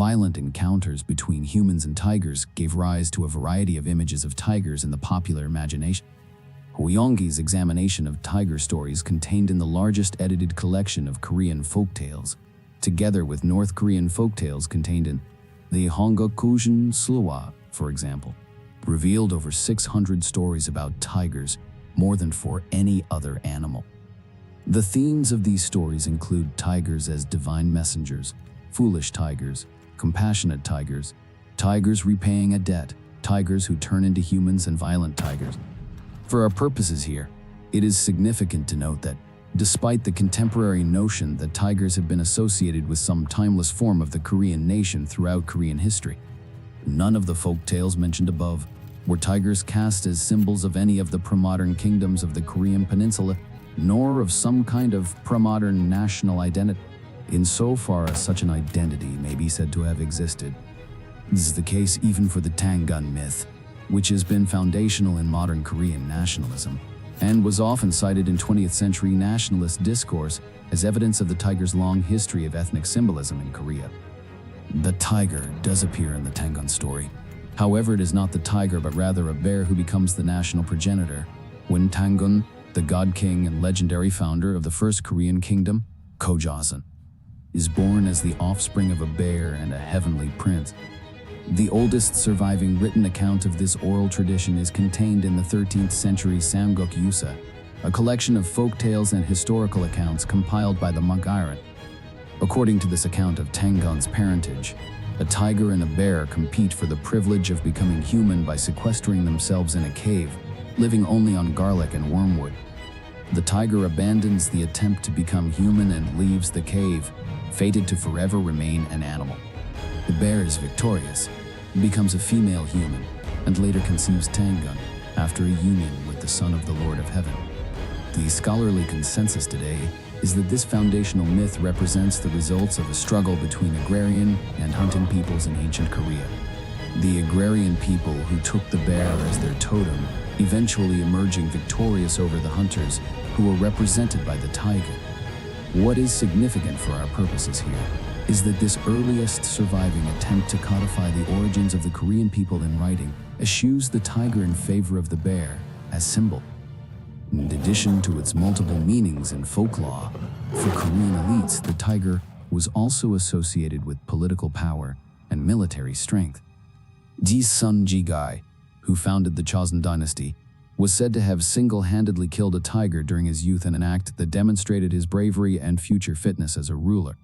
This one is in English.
violent encounters between humans and tigers gave rise to a variety of images of tigers in the popular imagination. Hyoonggi's examination of tiger stories contained in the largest edited collection of Korean folktales, together with North Korean folktales contained in the Hongukujin Slua, for example, revealed over 600 stories about tigers, more than for any other animal. The themes of these stories include tigers as divine messengers, foolish tigers, compassionate tigers, tigers repaying a debt, tigers who turn into humans, and violent tigers. For our purposes here, it is significant to note that, despite the contemporary notion that tigers have been associated with some timeless form of the Korean nation throughout Korean history, none of the folk tales mentioned above were tigers cast as symbols of any of the pre-modern kingdoms of the Korean peninsula, nor of some kind of pre-modern national identity, insofar as such an identity may be said to have existed. This is the case even for the Tangun myth, which has been foundational in modern Korean nationalism, and was often cited in 20th century nationalist discourse as evidence of the tiger's long history of ethnic symbolism in Korea. The tiger does appear in the Tangun story. However, it is not the tiger but rather a bear who becomes the national progenitor when Tangun, the god king and legendary founder of the first Korean kingdom, Joseon, is born as the offspring of a bear and a heavenly prince. The oldest surviving written account of this oral tradition is contained in the 13th century Samguk Yusa, a collection of folk tales and historical accounts compiled by the monk Iron. According to this account of Tangun's parentage, a tiger and a bear compete for the privilege of becoming human by sequestering themselves in a cave, living only on garlic and wormwood. The tiger abandons the attempt to become human and leaves the cave, fated to forever remain an animal. The bear is victorious, becomes a female human, and later conceives Tangun after a union with the son of the Lord of Heaven. The scholarly consensus today is that this foundational myth represents the results of a struggle between agrarian and hunting peoples in ancient Korea. The agrarian people who took the bear as their totem, eventually emerging victorious over the hunters, who were represented by the tiger. What is significant for our purposes here is that this earliest surviving attempt to codify the origins of the Korean people in writing eschews the tiger in favor of the bear as symbol. In addition to its multiple meanings in folklore, for Korean elites, the tiger was also associated with political power and military strength. Ji's son Jigai, who founded the Joseon dynasty, was said to have single-handedly killed a tiger during his youth in an act that demonstrated his bravery and future fitness as a ruler.